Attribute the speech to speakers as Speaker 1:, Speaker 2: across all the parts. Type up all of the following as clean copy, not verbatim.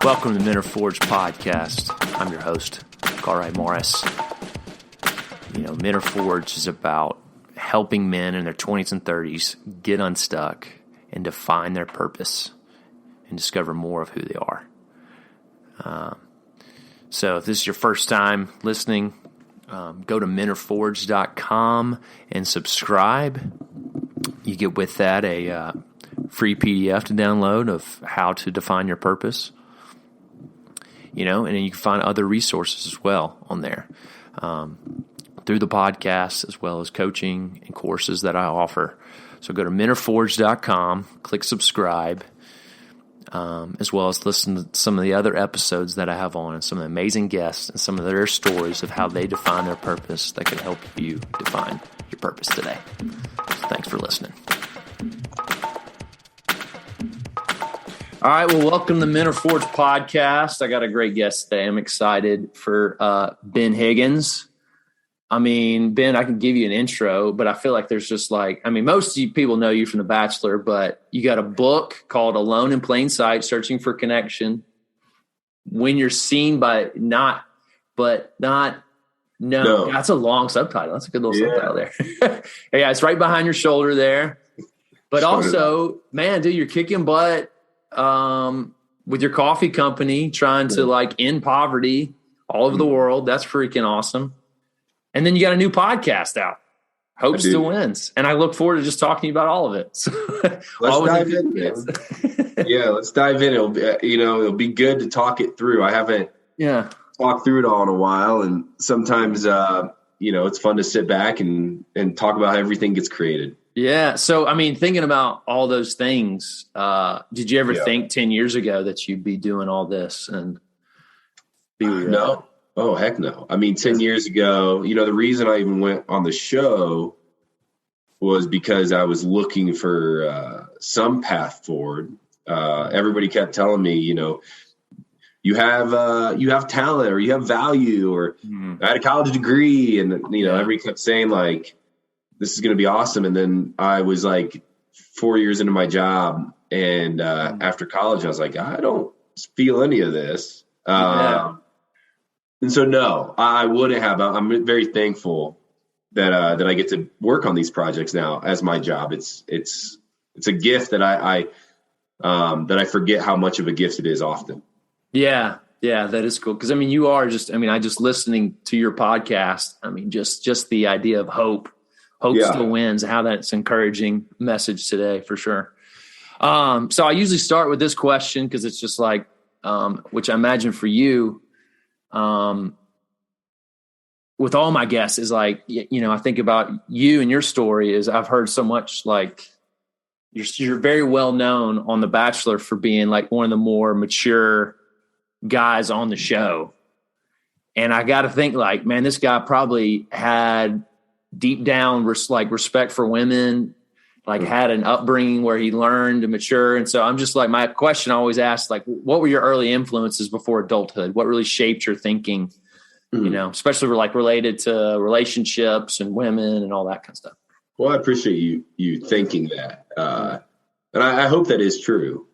Speaker 1: Welcome to the Men Are Forged podcast. I'm your host, Cartwright Morris. Men Are Forged is about helping men in their 20s and 30s get unstuck and define their purpose and discover more of who they are. So if this is your first time listening, go to menareforged.com and subscribe. You get with that a free PDF to download of how to define your purpose. And then you can find other resources as well on there through the podcast, as well as coaching and courses that I offer. So go to menareforged.com, click subscribe, as well as listen to some of the other episodes that I have on and some of the amazing guests and some of their stories of how they define their purpose that could help you define your purpose today. So thanks for listening. All right, well, welcome to the Men Are Forged podcast. I got a great guest today. I'm excited for Ben Higgins. Ben, I can give you an intro, but I feel like there's just most of you people know you from The Bachelor, but you got a book called Alone in Plain Sight, Searching for Connection. When You're Seen by Not No. That's a long subtitle. That's a good little subtitle there. Yeah, it's right behind your shoulder there. But also, man, dude, you're kicking butt with your coffee company, trying to end poverty all over the world. That's freaking awesome. And then you got a new podcast out, Hope Still Wins. And I look forward to just talking to you about all of it. So,
Speaker 2: let's dive in. Yeah, let's dive in. It'll be good to talk it through. I haven't talked through it all in a while. And sometimes, it's fun to sit back and talk about how everything gets created.
Speaker 1: Yeah. So, thinking about all those things, did you ever think 10 years ago that you'd be doing all this? And
Speaker 2: no. Oh, heck no. 10 years ago, the reason I even went on the show was because I was looking for some path forward. Everybody kept telling me, you have talent or you have value or I had a college degree. And, everybody kept saying this is going to be awesome. And then I was 4 years into my job. And after college, I was like, I don't feel any of this. And so, no, I wouldn't have. I'm very thankful that I get to work on these projects now as my job. It's a gift that I forget how much of a gift it is often.
Speaker 1: Yeah, that is cool. Because you are just. I just listening to your podcast. Just the idea of hope still wins. How that's encouraging message today for sure. So I usually start with this question because it's just which I imagine for you. With all my guests is I think about you and your story is I've heard so much you're very well known on The Bachelor for being one of the more mature guys on the show. And I got to think man, this guy probably had deep down respect for women, had an upbringing where he learned to mature. And so I'm just my question I always ask, what were your early influences before adulthood? What really shaped your thinking, especially related to relationships and women and all that kind of stuff?
Speaker 2: Well, I appreciate you thinking that. And I hope that is true.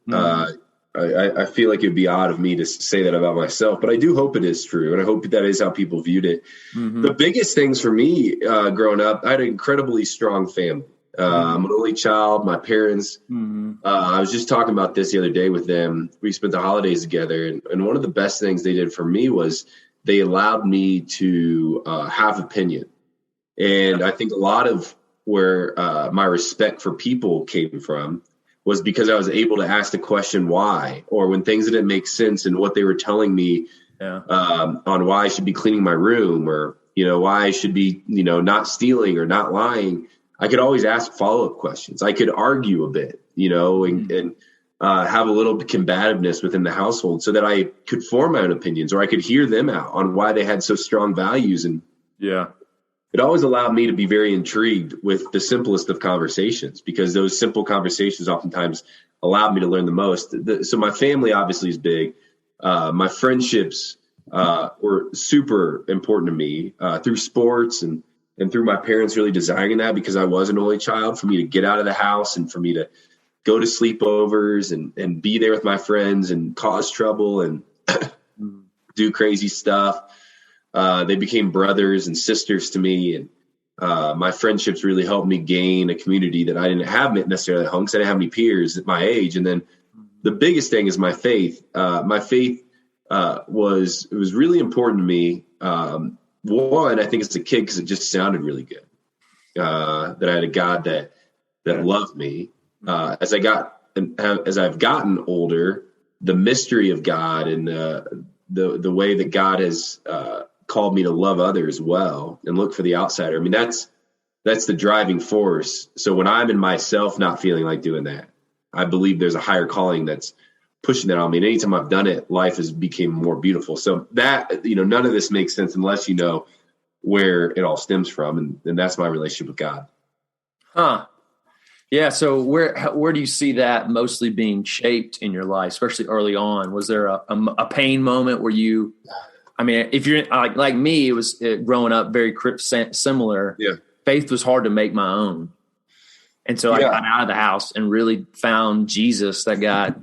Speaker 2: I feel like it'd be odd of me to say that about myself, but I do hope it is true. And I hope that is how people viewed it. The biggest things for me growing up, I had an incredibly strong family. I'm an only child. My parents, I was just talking about this the other day with them. We spent the holidays together. And one of the best things they did for me was they allowed me to have opinion. And I think a lot of where my respect for people came from was because I was able to ask the question why, or when things didn't make sense and what they were telling me on why I should be cleaning my room or, why I should be, not stealing or not lying. I could always ask follow-up questions. I could argue a bit, and have a little combativeness within the household so that I could form my own opinions or I could hear them out on why they had so strong values. And it always allowed me to be very intrigued with the simplest of conversations because those simple conversations oftentimes allowed me to learn the most. So my family obviously is big. My friendships were super important to me through sports and through my parents really desiring that because I was an only child, for me to get out of the house and for me to go to sleepovers and be there with my friends and cause trouble and do crazy stuff. They became brothers and sisters to me. And my friendships really helped me gain a community that I didn't have necessarily at home because I didn't have any peers at my age. And then the biggest thing is my faith. My faith was really important to me. One, I think as a kid, because it just sounded really good. That I had a God that loved me. As I've gotten older, the mystery of God and the way that God has called me to love others well and look for the outsider. I mean, that's the driving force. So when I'm in myself not feeling like doing that, I believe there's a higher calling that's pushing that on me. And anytime I've done it, life has become more beautiful. So that, none of this makes sense unless you know where it all stems from. And that's my relationship with God.
Speaker 1: Huh. Yeah. So where do you see that mostly being shaped in your life, especially early on? Was there a pain moment where you, I mean, if you're like me, it was growing up very similar.
Speaker 2: Yeah.
Speaker 1: Faith was hard to make my own. And so I got out of the house and really found Jesus, that got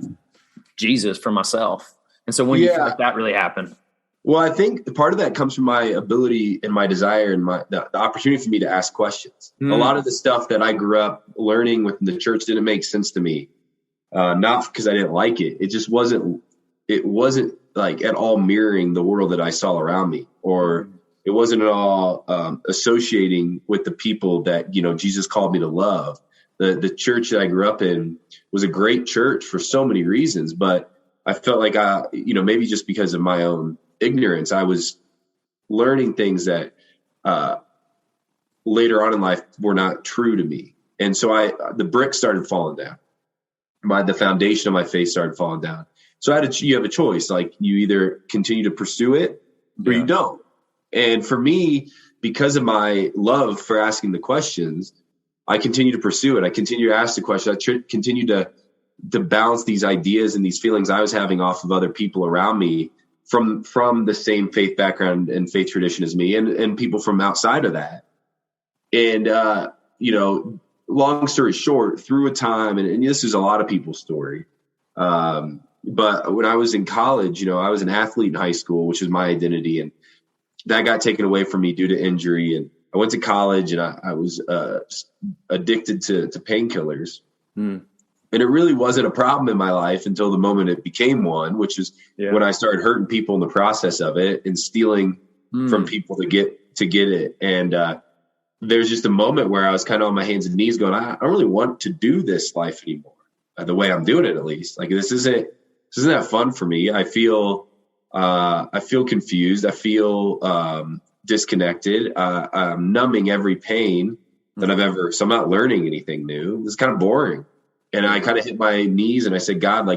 Speaker 1: Jesus for myself. And so when you feel like that really happened?
Speaker 2: Well, I think part of that comes from my ability and my desire and the opportunity for me to ask questions. A lot of the stuff that I grew up learning within the church didn't make sense to me. Not because I didn't like it. It just wasn't like at all mirroring the world that I saw around me, or it wasn't at all associating with the people that, Jesus called me to love. The church that I grew up in was a great church for so many reasons, but I felt like maybe just because of my own ignorance, I was learning things that later on in life were not true to me. And so the bricks started falling down. The foundation of my faith started falling down. So you have a choice. Like, you either continue to pursue it or you don't. And for me, because of my love for asking the questions, I continue to pursue it. I continue to ask the question. I continue to bounce these ideas and these feelings I was having off of other people around me from the same faith background and faith tradition as me, and people from outside of that. And, long story short, through a time, and this is a lot of people's story. But when I was in college, I was an athlete in high school, which was my identity. And that got taken away from me due to injury. And I went to college and I was addicted to painkillers. And it really wasn't a problem in my life until the moment it became one, which is when I started hurting people in the process of it and stealing from people to get it. And there's just a moment where I was kind of on my hands and knees going, I don't really want to do this life anymore. The way I'm doing it, at least. Like, this isn't that fun for me. I feel confused. I feel disconnected. I'm numbing every pain that I've ever. So I'm not learning anything new. It's kind of boring. And I kind of hit my knees and I said, God,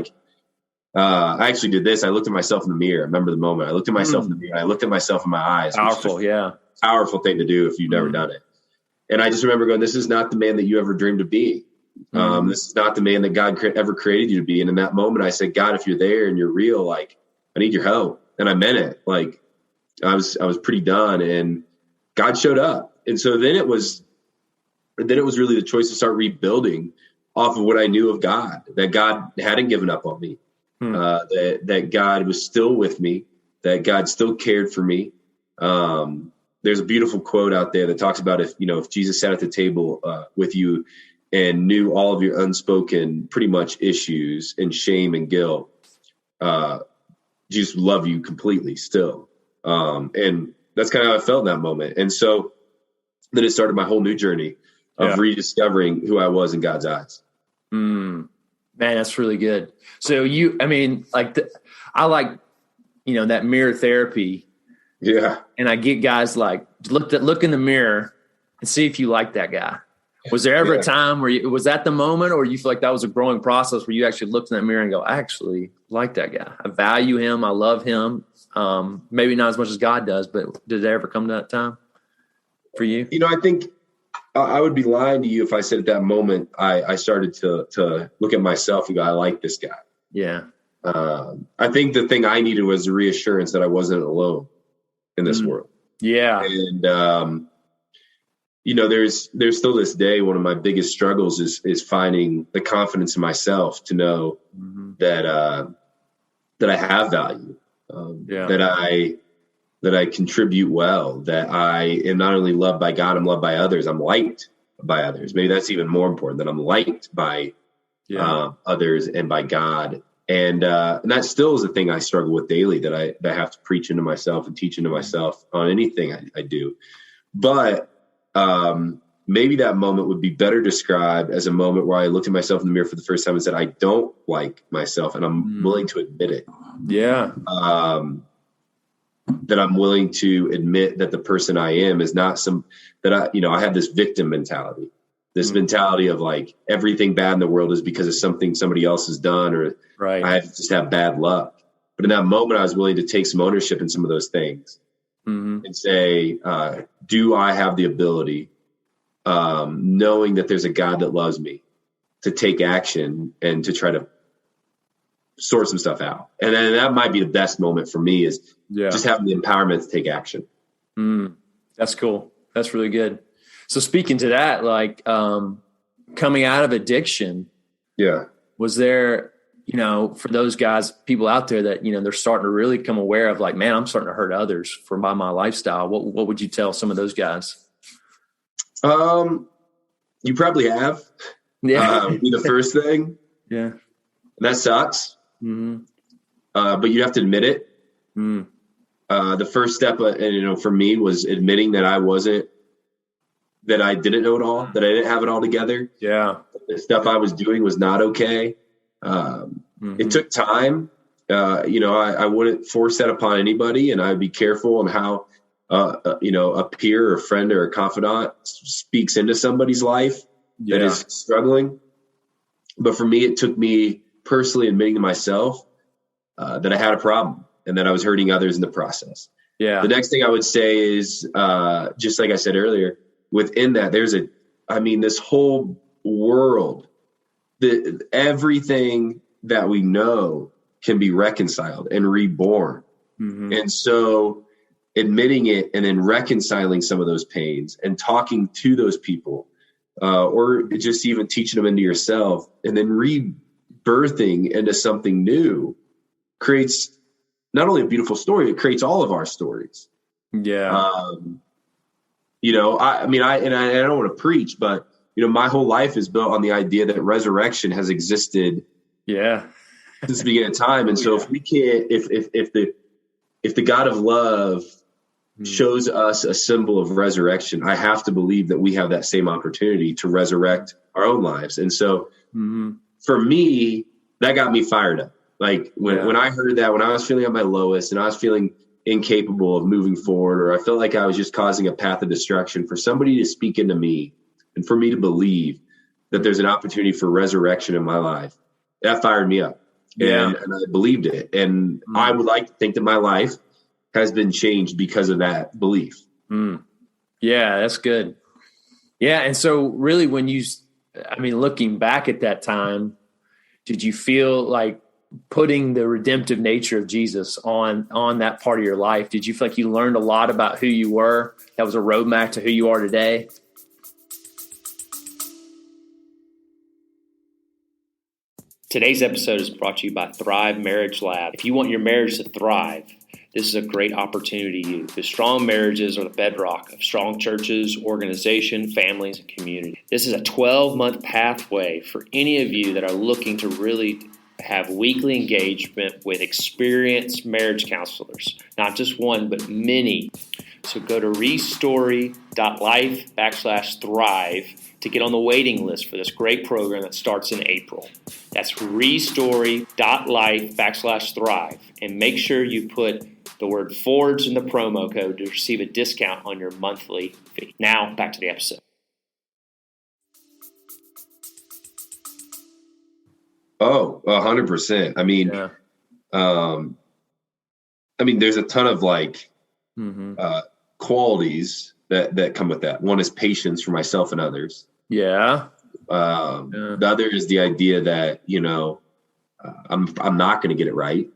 Speaker 2: I actually did this. I looked at myself in the mirror. I remember the moment. I looked at myself in the mirror. I looked at myself in my eyes.
Speaker 1: Powerful,
Speaker 2: powerful thing to do if you've never done it. And I just remember going, this is not the man that you ever dreamed of being. This is not the man that God ever created you to be. And in that moment, I said, God, if you're there and you're real, like, I need your help. And I meant it. Like, I was pretty done, and God showed up. And so then it was really the choice to start rebuilding off of what I knew of God, that God hadn't given up on me, that God was still with me, that God still cared for me. There's a beautiful quote out there that talks about if Jesus sat at the table with you and knew all of your unspoken pretty much issues and shame and guilt, Jesus would love you completely still. And that's kind of how I felt in that moment. And so then it started my whole new journey of rediscovering who I was in God's eyes.
Speaker 1: Man, that's really good. So I like, that mirror therapy.
Speaker 2: Yeah.
Speaker 1: And I get guys like, look in the mirror and see if you like that guy. Was there ever a time where was that the moment, or you feel like that was a growing process where you actually looked in that mirror and go, I actually like that guy. I value him. I love him. Maybe not as much as God does, but did it ever come to that time for you?
Speaker 2: I think I would be lying to you if I said at that moment, I started to look at myself and go, I like this guy.
Speaker 1: Yeah.
Speaker 2: I think the thing I needed was the reassurance that I wasn't alone in this world.
Speaker 1: Yeah.
Speaker 2: And there's still this day, one of my biggest struggles is finding the confidence in myself to know that I have value, that I contribute well, that I am not only loved by God, I'm loved by others. I'm liked by others. Maybe that's even more important, that I'm liked by others and by God. And that still is a thing I struggle with daily, that I have to preach into myself and teach into myself on anything I do. But maybe that moment would be better described as a moment where I looked at myself in the mirror for the first time and said, I don't like myself, and I'm willing to admit it.
Speaker 1: Yeah.
Speaker 2: That I'm willing to admit that the person I am is not I have this victim mentality, this mentality of like everything bad in the world is because of something somebody else has done, or I just have bad luck. But in that moment, I was willing to take some ownership in some of those things and say, do I have the ability, knowing that there's a God that loves me, to take action and to try to sort some stuff out. And then that might be the best moment for me, is just having the empowerment to take action.
Speaker 1: That's cool. That's really good. So speaking to that, like coming out of addiction, was there, for those guys, people out there that, they're starting to really come aware of like, man, I'm starting to hurt others for my lifestyle. What would you tell some of those guys?
Speaker 2: You probably have. Would be the first thing.
Speaker 1: Yeah.
Speaker 2: That sucks. But you have to admit it. The first step, for me, was admitting that I didn't know it all, that I didn't have it all together.
Speaker 1: Yeah.
Speaker 2: The stuff I was doing was not okay. It took time. I wouldn't force that upon anybody, and I'd be careful on how, a peer or a friend or a confidant speaks into somebody's life that is struggling. But for me, it took me personally admitting to myself that I had a problem and that I was hurting others in the process. Yeah. The next thing I would say is, just like I said earlier, within that, there's this whole world, everything that we know can be reconciled and reborn. And so admitting it and then reconciling some of those pains and talking to those people, or just even teaching them into yourself, and then rebirthing into something new, creates not only a beautiful story, it creates all of our stories. Yeah. I don't want to preach, but my whole life is built on the idea that resurrection has existed since the beginning of time. And so if we can't, if the God of love shows us a symbol of resurrection, I have to believe that we have that same opportunity to resurrect our own lives. And so for me, that got me fired up. Like when I heard that, when I was feeling at my lowest and I was feeling incapable of moving forward, or I felt like I was just causing a path of destruction, for somebody to speak into me and for me to believe that there's an opportunity for resurrection in my life, that fired me up. And I believed it. And I would like to think that my life has been changed because of that belief.
Speaker 1: Yeah, that's good. Yeah. And so really looking back at that time, did you feel like putting the redemptive nature of Jesus on that part of your life, did you feel like you learned a lot about who you were that was a roadmap to who you are today? Today's episode is brought to you by Thrive Marriage Lab. If you want your marriage to thrive, this is a great opportunity to you, because strong marriages are the bedrock of strong churches, organization, families, and community. This is a 12-month pathway for any of you that are looking to really have weekly engagement with experienced marriage counselors, not just one, but many. So go to restory.life/thrive to get on the waiting list for this great program that starts in April. That's restory.life/thrive. And make sure you put the word Forge in the promo code to receive a discount on your monthly fee. Now, back to the episode.
Speaker 2: Oh, 100%. There's a ton of qualities that come with that. One is patience for myself and others. The other is the idea that, I'm not going to get it right,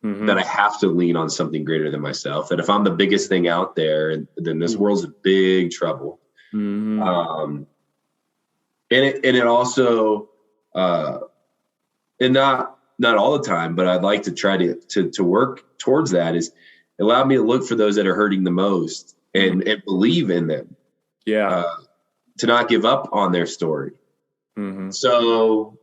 Speaker 2: that I have to lean on something greater than myself. That if I'm the biggest thing out there, then this world's in big trouble. And it also, and not all the time, but I'd like to try to work towards that, is it allowed me to look for those that are hurting the most and believe in them.
Speaker 1: Yeah.
Speaker 2: To not give up on their story. So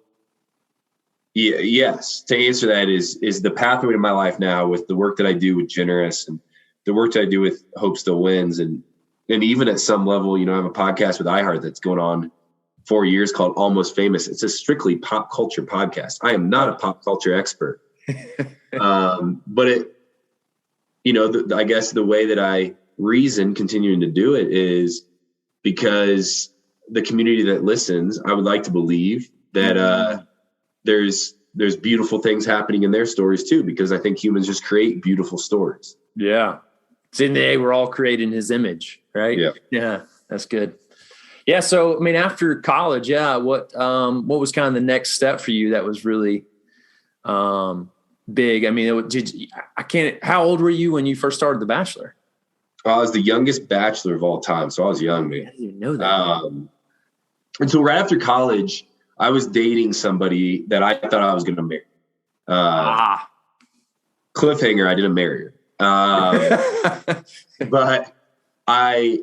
Speaker 2: yes, to answer that is the pathway to my life now, with the work that I do with Generous and the work that I do with Hope Still Wins. And even at some level, I have a podcast with iHeart that's going on 4 years called Almost Famous. It's a strictly pop culture podcast. I am not a pop culture expert. But I guess the way that I reason continuing to do it is because the community that listens, I would like to believe that there's beautiful things happening in their stories too, because I think humans just create beautiful stories.
Speaker 1: Yeah. So in the day, we're all created in his image, right?
Speaker 2: Yeah.
Speaker 1: Yeah. That's good. Yeah. So, I mean, after college, what was kind of the next step for you that was really big? I mean, how old were you when you first started The Bachelor?
Speaker 2: I was the youngest bachelor of all time, so I was young, man.
Speaker 1: I didn't even know that.
Speaker 2: And so right after college, I was dating somebody that I thought I was going to marry. Cliffhanger, I didn't marry her. But I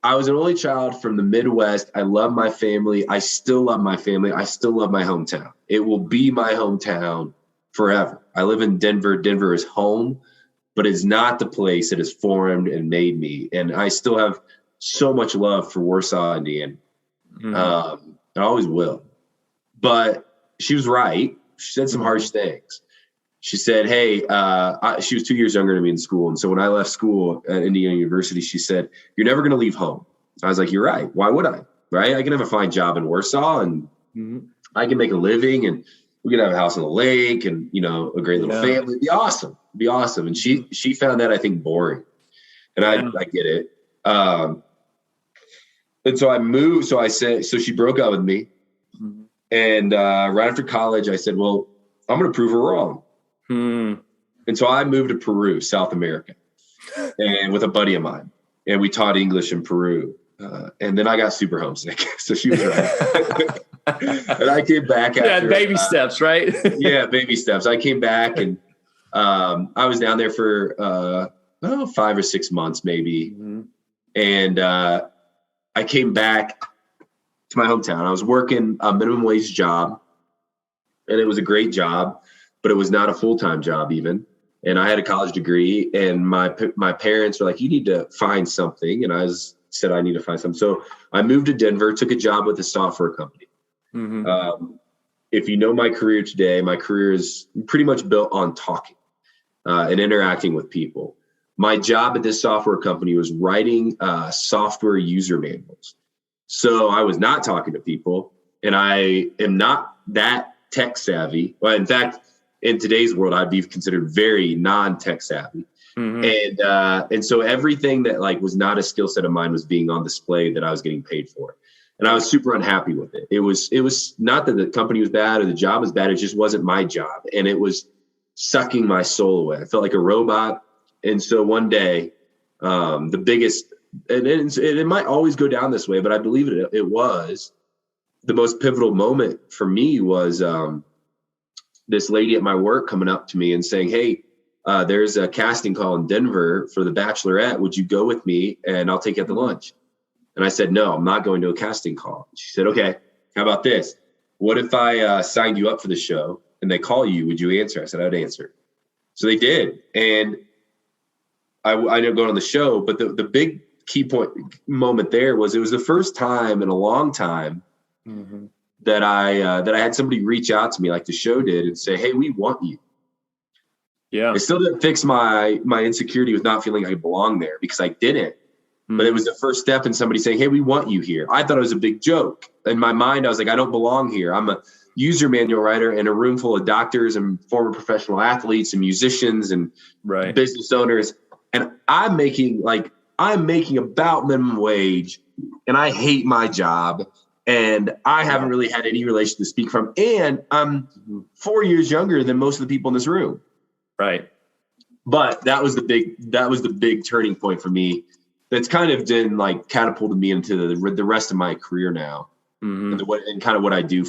Speaker 2: was an only child from the Midwest. I love my family. I still love my family. I still love my hometown. It will be my hometown forever. I live in Denver. Denver is home, but it's not the place that has formed and made me. And I still have so much love for Warsaw, Indiana. I always will. But she was right. She said some harsh things. She said, hey, she was 2 years younger than me in school. And so when I left school at Indiana University, she said, you're never going to leave home. I was like, you're right. Why would I? Right? I can have a fine job in Warsaw, and I can make a living, and we can have a house on the lake, and, a great little family. It'd be awesome. It'd be awesome. And she found that, I think, boring. And I get it. And so I moved. So she broke up with me. And right after college, I said, well, I'm going to prove her wrong. And so I moved to Peru, South America, and with a buddy of mine, and we taught English in Peru. And then I got super homesick. So she was right. And I came back after.
Speaker 1: Yeah, baby steps, right?
Speaker 2: Yeah, baby steps. I came back, and I was down there for 5 or 6 months maybe. And I came back to my hometown. I was working a minimum wage job, and it was a great job, but it was not a full-time job even. And I had a college degree, and my parents were like, you need to find something. And I said, I need to find something. So I moved to Denver, took a job with a software company. If you know my career today, my career is pretty much built on talking and interacting with people. My job at this software company was writing software user manuals. So I was not talking to people, and I am not that tech savvy. Well, in fact, in today's world, I'd be considered very non-tech savvy. And so everything that was not a skill set of mine was being on display that I was getting paid for. And I was super unhappy with it. It was not that the company was bad or the job was bad. It just wasn't my job. And it was sucking my soul away. I felt like a robot. And so one day, the biggest, and it might always go down this way, but I believe it was the most pivotal moment for me was this lady at my work coming up to me and saying, hey, there's a casting call in Denver for The Bachelorette. Would you go with me and I'll take you out to lunch? And I said, no, I'm not going to a casting call. She said, okay, how about this? What if I signed you up for the show and they call you? Would you answer? I said, I would answer. So they did. And I ended up going on the show. But the big key moment there was it was the first time in a long time that I had somebody reach out to me like the show did and say, hey, we want you.
Speaker 1: Yeah.
Speaker 2: It still didn't fix my insecurity with not feeling like I belonged there because I didn't. But it was the first step in somebody saying, hey, we want you here. I thought it was a big joke. In my mind, I was like, I don't belong here. I'm a user manual writer in a room full of doctors and former professional athletes and musicians and business owners. And I'm making about minimum wage, and I hate my job. And I haven't really had any relation to speak from. And I'm 4 years younger than most of the people in this room.
Speaker 1: Right.
Speaker 2: But that was the big turning point for me. that's kind of then like catapulted me into the rest of my career now, and kind of what I do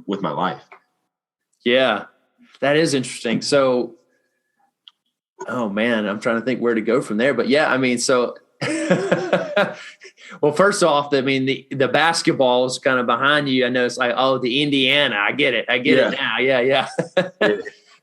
Speaker 2: with my life.
Speaker 1: Yeah, that is interesting. So, oh man, I'm trying to think where to go from there. But yeah, I mean, so well, first off, I mean, the basketball is kind of behind you. I know it's like, oh, the Indiana. I get it now. Yeah.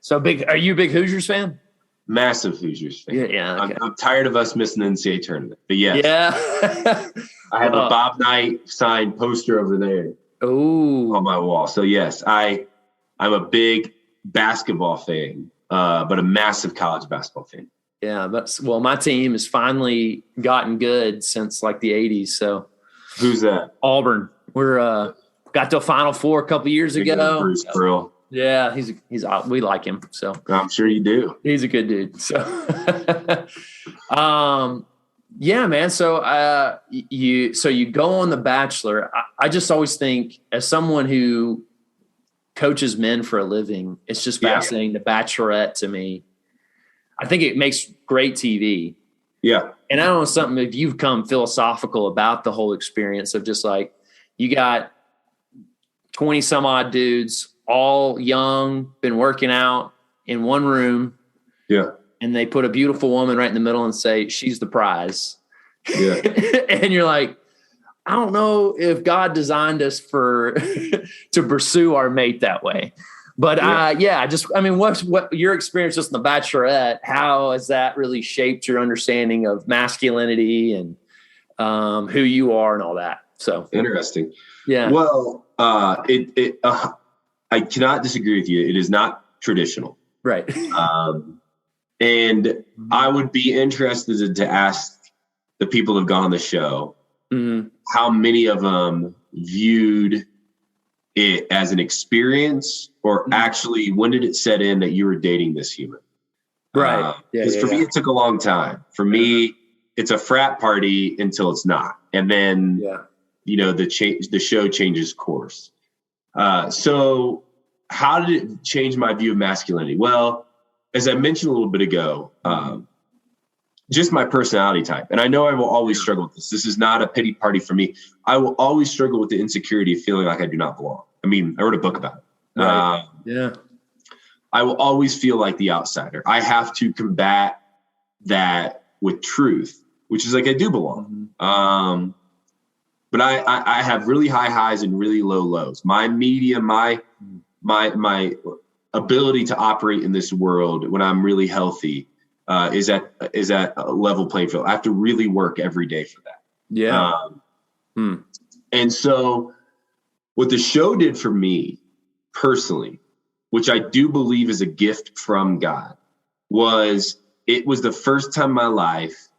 Speaker 1: So are you a big Hoosiers fan?
Speaker 2: Massive Hoosiers fan.
Speaker 1: Yeah. Okay.
Speaker 2: I'm tired of us missing the NCAA tournament, but yes.
Speaker 1: Yeah.
Speaker 2: I have a Bob Knight signed poster over there.
Speaker 1: Oh,
Speaker 2: on my wall. So yes, I'm a big basketball fan, but a massive college basketball fan.
Speaker 1: Yeah, my team has finally gotten good since like the 80s. So
Speaker 2: who's that?
Speaker 1: Auburn. We're got to a Final Four a couple years ago.
Speaker 2: Bruce Pearl.
Speaker 1: Yeah, he's we like him. So
Speaker 2: I'm sure you do.
Speaker 1: He's a good dude. So yeah, man. So you go on The Bachelor. I just always think, as someone who coaches men for a living, it's just fascinating. The Bachelorette, to me, I think it makes great TV.
Speaker 2: Yeah.
Speaker 1: And I don't know, something, if you've come philosophical about the whole experience of just like, you got 20 some odd dudes, all young, been working out in one room.
Speaker 2: Yeah.
Speaker 1: And they put a beautiful woman right in the middle and say, she's the prize.
Speaker 2: Yeah.
Speaker 1: And you're like, I don't know if God designed us to pursue our mate that way. But what your experience just in The Bachelorette, how has that really shaped your understanding of masculinity and who you are and all that? So
Speaker 2: interesting.
Speaker 1: Yeah.
Speaker 2: Well, I cannot disagree with you. It is not traditional.
Speaker 1: Right.
Speaker 2: And I would be interested to ask the people who've gone on the show, how many of them viewed it as an experience, or actually, when did it set in that you were dating this human?
Speaker 1: Right.
Speaker 2: Because for me, it took a long time. For me, it's a frat party until it's not. And then, the show changes course. So how did it change my view of masculinity? Well, as I mentioned a little bit ago, just my personality type. And I know I will always struggle with this. This is not a pity party for me. I will always struggle with the insecurity of feeling like I do not belong. I mean, I wrote a book about it.
Speaker 1: Right.
Speaker 2: I will always feel like the outsider. I have to combat that with truth, which is like, I do belong. But I have really high highs and really low lows. My medium, my ability to operate in this world when I'm really healthy is at a level playing field. I have to really work every day for that.
Speaker 1: Yeah.
Speaker 2: And so what the show did for me personally, which I do believe is a gift from God, was it was the first time in my life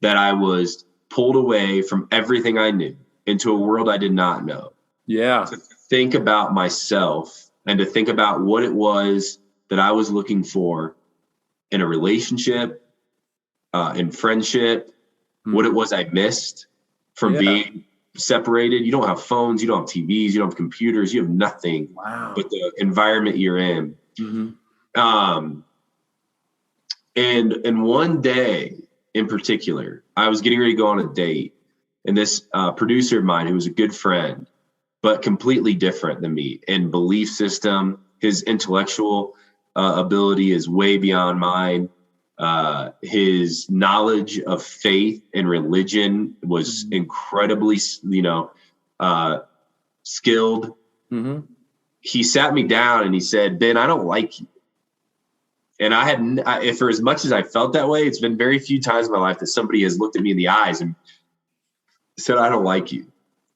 Speaker 2: that I was pulled away from everything I knew into a world I did not know.
Speaker 1: Yeah.
Speaker 2: To think about myself and to think about what it was that I was looking for in a relationship, in friendship, what it was I missed from being separated. You don't have phones, you don't have TVs, you don't have computers, you have nothing but the environment you're in. And one day in particular, I was getting ready to go on a date, and this producer of mine, who was a good friend, but completely different than me in belief system, his intellectual ability is way beyond mine. His knowledge of faith and religion was incredibly, skilled. He sat me down and he said, "Ben, I don't like you." And for as much as I felt that way, it's been very few times in my life that somebody has looked at me in the eyes and said, "I don't like you."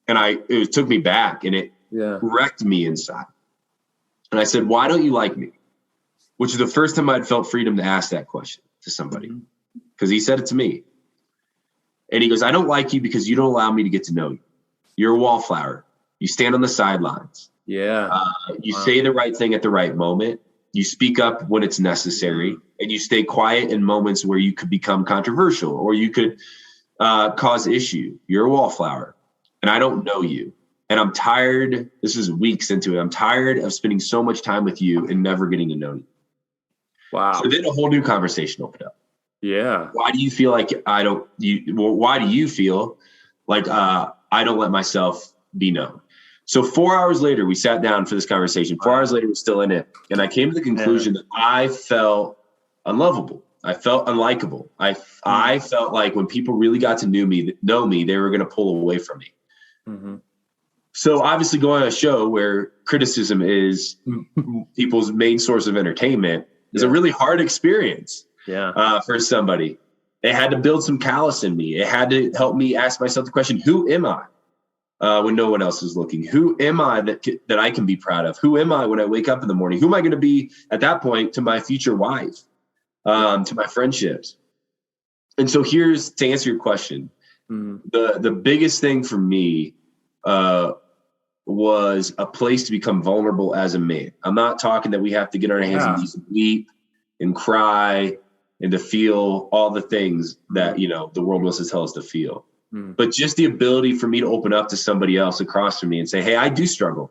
Speaker 2: And it took me back, and it wrecked me inside. And I said, "Why don't you like me?" Which is the first time I'd felt freedom to ask that question to somebody, because he said it to me. And he goes, "I don't like you because you don't allow me to get to know you. You're a wallflower. You stand on the sidelines. You say the right thing at the right moment. You speak up when it's necessary, and you stay quiet in moments where you could become controversial or you could cause issue. You're a wallflower, and I don't know you. And I'm tired." This is weeks into it. "I'm tired of spending so much time with you and never getting to know you."
Speaker 1: Wow.
Speaker 2: So then a whole new conversation opened up.
Speaker 1: Yeah.
Speaker 2: Why do you feel like why do you feel like I don't let myself be known? So 4 hours later, we sat down for this conversation. 4 hours later, we're still in it. And I came to the conclusion that I felt unlovable. I felt unlikable. I felt like when people really got to know me, they were going to pull away from me. Mm-hmm. So obviously going on a show where criticism is people's main source of entertainment is a really hard experience for somebody. It had to build some callous in me. It had to help me ask myself the question, who am I when no one else is looking? Who am I that I can be proud of? Who am I when I wake up in the morning? Who am I going to be at that point to my future wife, to my friendships? And so here's to answer your question. The biggest thing for me was a place to become vulnerable as a man. I'm not talking that we have to get on our hands and knees and weep and cry and to feel all the things that, the world wants to tell us to feel. But just the ability for me to open up to somebody else across from me and say, hey, I do struggle.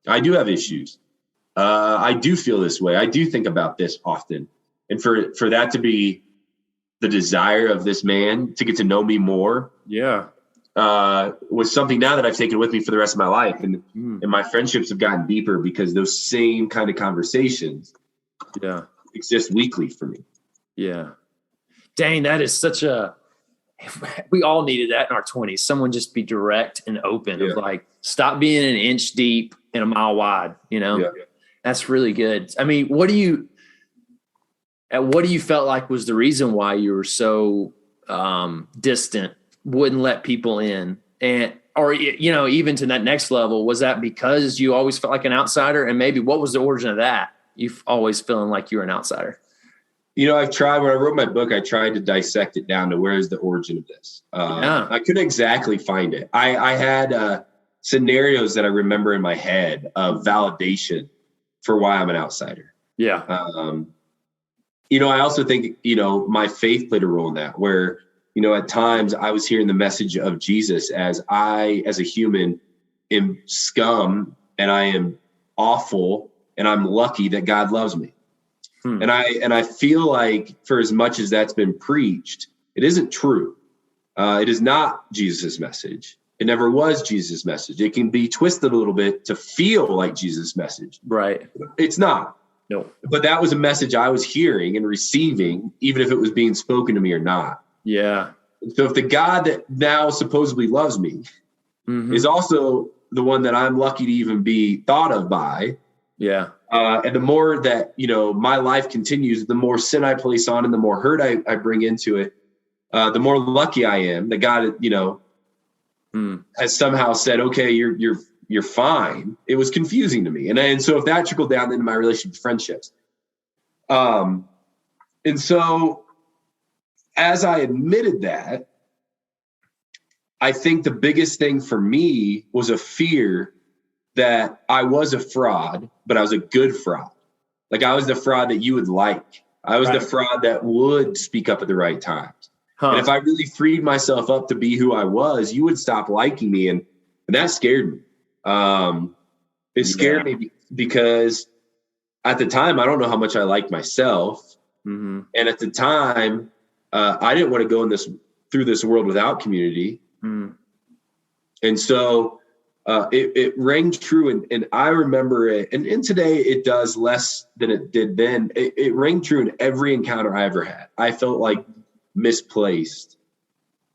Speaker 2: I do have issues. I do feel this way. I do think about this often. And for that to be the desire of this man to get to know me more. Yeah. Was something now that I've taken with me for the rest of my life. And my friendships have gotten deeper because those same kind of conversations exist weekly for me.
Speaker 1: Yeah. Dang, that is we all needed that in our 20s. Someone just be direct and open of like, stop being an inch deep and a mile wide, That's really good. I mean, what do you felt like was the reason why you were so distant, wouldn't let people in, or even to that next level? Was that because you always felt like an outsider? And maybe what was the origin of that? You've always feeling like you were an outsider.
Speaker 2: I've tried, when I wrote my book, I tried to dissect it down to where is the origin of this. I couldn't exactly find it. I had scenarios that I remember in my head of validation for why I'm an outsider. Yeah. I also think, my faith played a role in that, where at times I was hearing the message of Jesus as I, as a human, am scum and I am awful and I'm lucky that God loves me. And I feel like for as much as that's been preached, it isn't true. It is not Jesus' message. It never was Jesus' message. It can be twisted a little bit to feel like Jesus' message. Right. It's not. No. But that was a message I was hearing and receiving, even if it was being spoken to me or not. Yeah. So if the God that now supposedly loves me is also the one that I'm lucky to even be thought of by. Yeah. And the more that, my life continues, the more sin I place on and the more hurt I bring into it, the more lucky I am that God, has somehow said, okay, you're fine. It was confusing to me. And so if that trickled down into my relationship with friendships. And so as I admitted that, I think the biggest thing for me was a fear that I was a fraud, but I was a good fraud. Like I was the fraud that you would like. I was the fraud that would speak up at the right times. And if I really freed myself up to be who I was, you would stop liking me. And that scared me. It scared me because at the time, I don't know how much I liked myself. And at the time, I didn't want to go through this world without community. And so it rang true. And I remember it. And today it does less than it did then. It rang true in every encounter I ever had. I felt like misplaced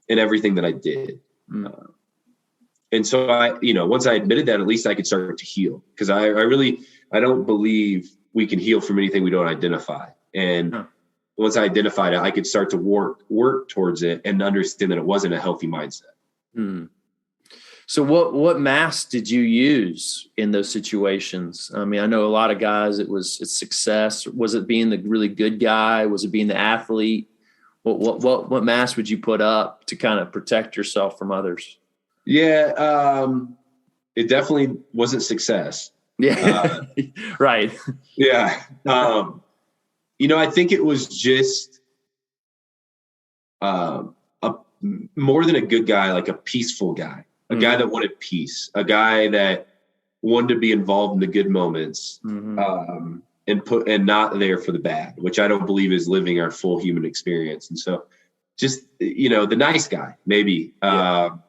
Speaker 2: in everything that I did. And so once I admitted that, at least I could start to heal, because I don't believe we can heal from anything we don't identify. And once I identified it, I could start to work towards it and understand that it wasn't a healthy mindset.
Speaker 1: So what mask did you use in those situations? I mean, I know a lot of guys, it's success. Was it being the really good guy? Was it being the athlete? What mask would you put up to kind of protect yourself from others?
Speaker 2: Yeah, it definitely wasn't success.
Speaker 1: Yeah, right.
Speaker 2: Yeah. I think it was just more than a good guy, like a peaceful guy, a guy that wanted peace, a guy that wanted to be involved in the good moments. and not there for the bad, which I don't believe is living our full human experience. And so just, the nice guy, maybe, the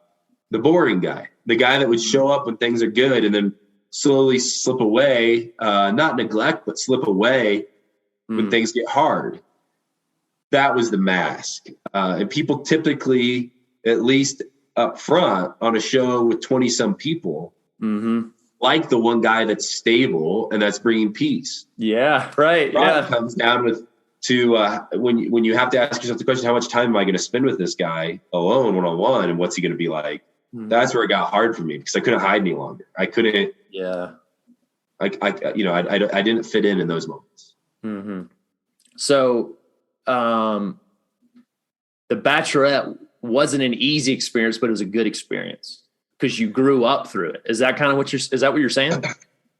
Speaker 2: boring guy, the guy that would show up when things are good and then slowly slip away, not neglect, but slip away when things get hard. That was the mask. And people typically, at least up front on a show with 20 some people, like the one guy that's stable and that's bringing peace.
Speaker 1: Yeah. Right.
Speaker 2: It comes down when you have to ask yourself the question, how much time am I going to spend with this guy alone, one-on-one, and what's he going to be like? That's where it got hard for me because I couldn't hide any longer. I couldn't. Yeah. I didn't fit in those moments.
Speaker 1: So, The Bachelorette wasn't an easy experience, but it was a good experience because you grew up through it. Is that kind of what you're saying?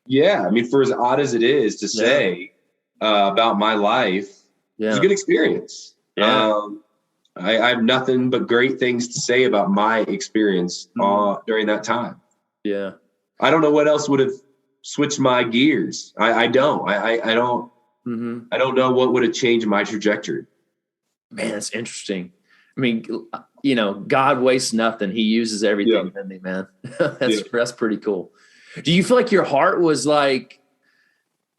Speaker 2: Yeah. I mean, for as odd as it is to say about my life, it was a good experience. Yeah. I have nothing but great things to say about my experience during that time. Yeah. I don't know what else would have switched my gears. I don't. I don't. I don't know what would have changed my trajectory.
Speaker 1: Man, that's interesting. I mean, God wastes nothing. He uses everything, doesn't he, man? That's pretty cool. Do you feel like your heart was like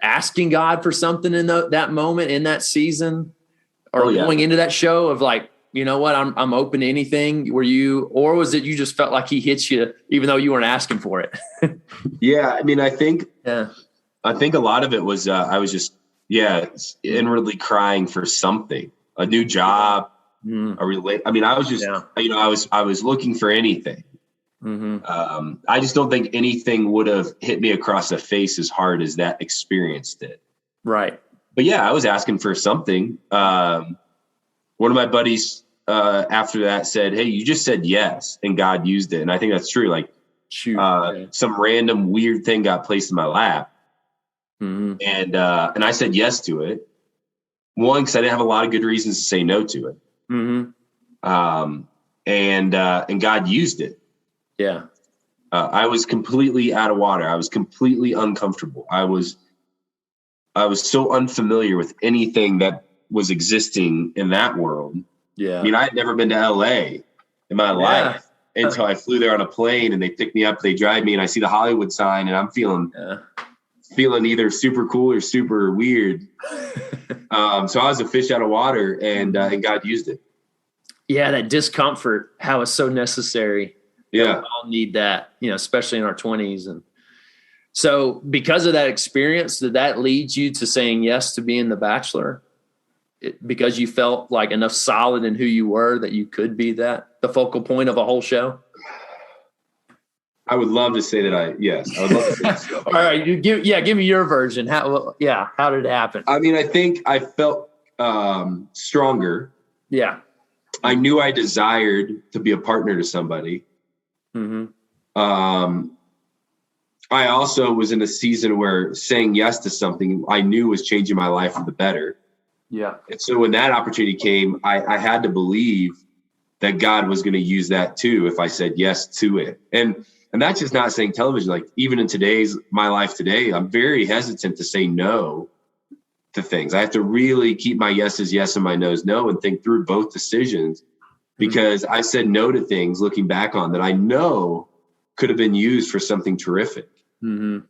Speaker 1: asking God for something in that moment, in that season, or going into that show of like, you know what, I'm open to anything? Or was it you just felt like he hits you even though you weren't asking for it?
Speaker 2: Yeah, I mean, I think a lot of it was I was just inwardly crying for something, a new job, I was just I was looking for anything. I just don't think anything would have hit me across the face as hard as that experience did. Right. But I was asking for something. One of my buddies after that said, "Hey, you just said yes, and God used it." And I think that's true. Like some random weird thing got placed in my lap, and I said yes to it. One, because I didn't have a lot of good reasons to say no to it. And God used it. Yeah. I was completely out of water. I was completely uncomfortable. I was so unfamiliar with anything that was existing in that world. Yeah. I mean, I had never been to LA in my life until I flew there on a plane and they pick me up, they drive me and I see the Hollywood sign and I'm feeling either super cool or super weird. So I was a fish out of water and God used it. Yeah. That discomfort, how it's so necessary. Yeah. We all need that, especially in our 20s. And so because of that experience, did that lead you to saying yes to being the Bachelor? Because you felt like enough solid in who you were that you could be the focal point of a whole show? I would love to say that yes. I would love to say that. All right. Give me your version. How did it happen? I mean, I think I felt stronger. Yeah. I knew I desired to be a partner to somebody. I also was in a season where saying yes to something I knew was changing my life for the better. Yeah. And so when that opportunity came, I had to believe that God was going to use that too if I said yes to it. And that's just not saying television. Like even in my life today, I'm very hesitant to say no to things. I have to really keep my yeses yes and my no's no and think through both decisions because I said no to things looking back on that I know could have been used for something terrific. And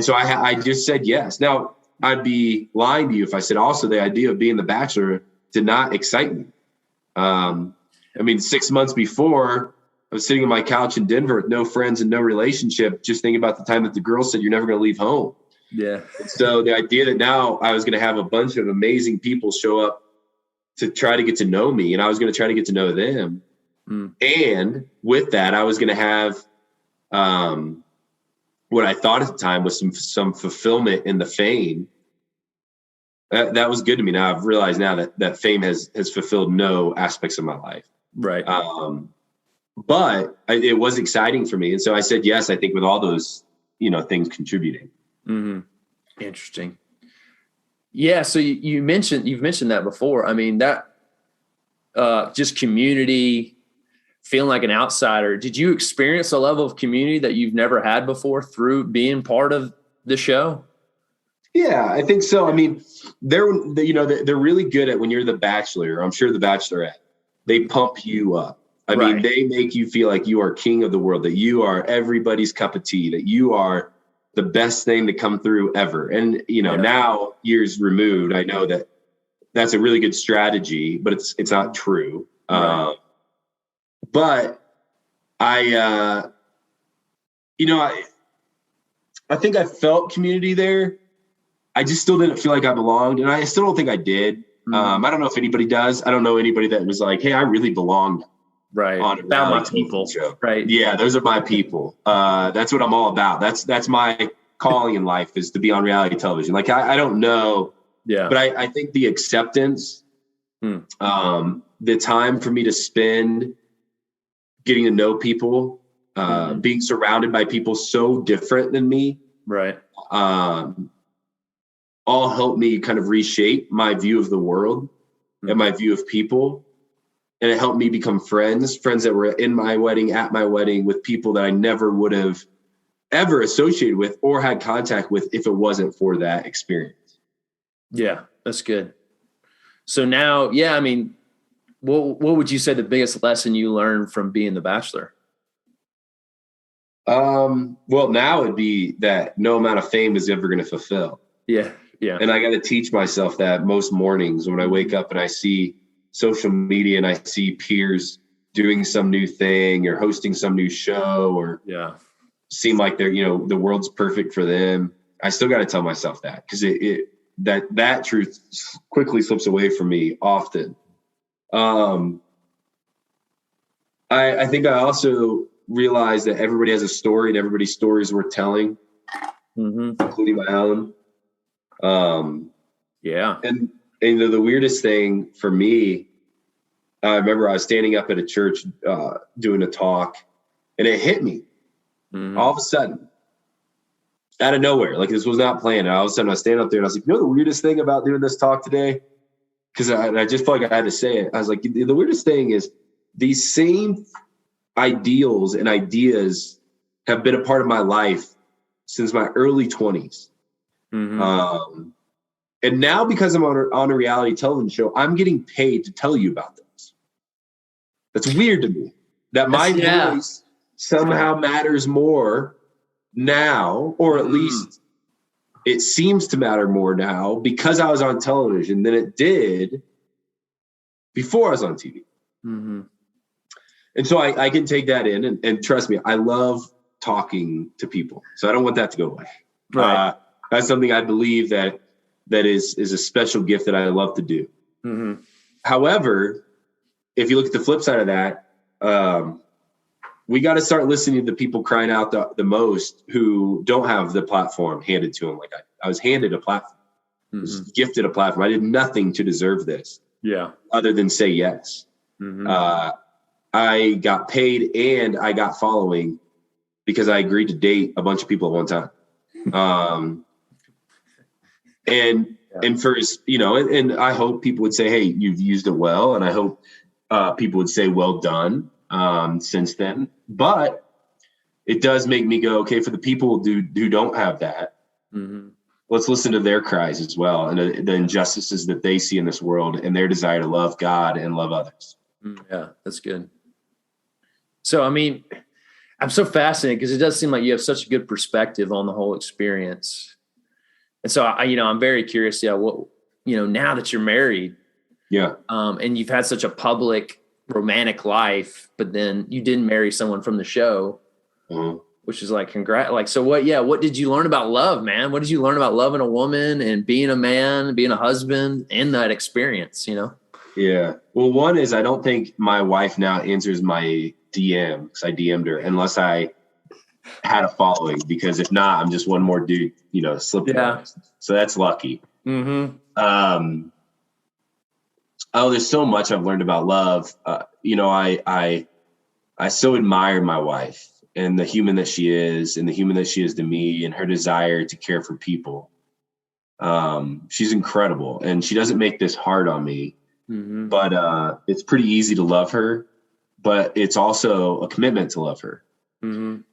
Speaker 2: so I just said yes. Now, I'd be lying to you if I said also the idea of being the Bachelor did not excite me. 6 months before, I was sitting on my couch in Denver with no friends and no relationship, just thinking about the time that the girl said, "You're never going to leave home." Yeah. And so the idea that now I was going to have a bunch of amazing people show up to try to get to know me, and I was going to try to get to know them. And with that, I was going to have what I thought at the time was some fulfillment in the fame. That was good to me. Now I've realized now that fame has fulfilled no aspects of my life. Right. But it was exciting for me. And so I said, yes, I think with all those, things contributing. Interesting. Yeah. So you've mentioned that before. I mean, that just community, feeling like an outsider. Did you experience a level of community that you've never had before through being part of the show? Yeah, I think so. I mean, they're really good at when you're the Bachelor. I'm sure the Bachelorette. They pump you up. I mean, they make you feel like you are king of the world, that you are everybody's cup of tea, that you are the best thing to come through ever. And now years removed, I know that that's a really good strategy, but it's not true.
Speaker 1: Right.
Speaker 2: But I think I felt community there. I just still didn't feel like I belonged, and I still don't think I did. I don't know if anybody does. I don't know anybody that was like, "Hey, I really belonged."
Speaker 1: Right.
Speaker 2: On a
Speaker 1: Found my
Speaker 2: reality
Speaker 1: people.
Speaker 2: show.
Speaker 1: Right.
Speaker 2: Yeah, those are my people. That's what I'm all about. That's my calling in life, is to be on reality television. Like I don't know.
Speaker 1: Yeah.
Speaker 2: But I think the acceptance, the time for me to spend getting to know people, being surrounded by people so different than me,
Speaker 1: right,
Speaker 2: all helped me kind of reshape my view of the world and my view of people. And it helped me become friends that were in my wedding, at my wedding, with people that I never would have ever associated with or had contact with if it wasn't for that experience.
Speaker 1: Yeah, that's good. So now, yeah, I mean, what would you say the biggest lesson you learned from being the Bachelor?
Speaker 2: Well, now it'd be that no amount of fame is ever going to fulfill.
Speaker 1: Yeah, yeah.
Speaker 2: And I got to teach myself that most mornings when I wake up and I see social media and I see peers doing some new thing or hosting some new show or seem like they're, the world's perfect for them. I still got to tell myself that, because that truth quickly slips away from me often. I think I also realized that everybody has a story and everybody's story is worth telling, including my own. And the weirdest thing for me, I remember I was standing up at a church doing a talk, and it hit me all of a sudden, out of nowhere. Like, this was not planned. And all of a sudden I was standing up there and I was like, the weirdest thing about doing this talk today? Because I just felt like I had to say it. I was like, the weirdest thing is these same ideals and ideas have been a part of my life since my early 20s. And now, because I'm on a reality television show, I'm getting paid to tell you about this. That's weird to me, that my voice somehow matters more now, or at least it seems to matter more now because I was on television than it did before I was on TV. And so I can take that in, and trust me, I love talking to people. So I don't want that to go away.
Speaker 1: Right.
Speaker 2: That's something I believe that is a special gift that I love to do. However, if you look at the flip side of that, we got to start listening to the people crying out the most, who don't have the platform handed to them. Like I was handed a platform, I was gifted a platform. I did nothing to deserve this, other than say yes. I got paid and I got following because I agreed to date a bunch of people at one time. And for, and I hope people would say, hey, you've used it well. And I hope people would say, well done, since then. But it does make me go, okay, for the people who don't have that, let's listen to their cries as well, and the injustices that they see in this world, and their desire to love God and love others.
Speaker 1: Yeah, that's good. So, I mean, I'm so fascinated because it does seem like you have such a good perspective on the whole experience. And so I'm very curious, what, now that you're married, and you've had such a public romantic life, but then you didn't marry someone from the show, which is like, so what did you learn about love, man? What did you learn about loving a woman and being a man, being a husband in that experience,
Speaker 2: Yeah. Well, one is, I don't think my wife now answers my DM, because I DM'd her, unless I had a following, because if not, I'm just one more dude, slipping. So that's lucky. There's so much I've learned about love. I so admire my wife and the human that she is, and the human that she is to me, and her desire to care for people. She's incredible, and she doesn't make this hard on me. But it's pretty easy to love her, but it's also a commitment to love her. And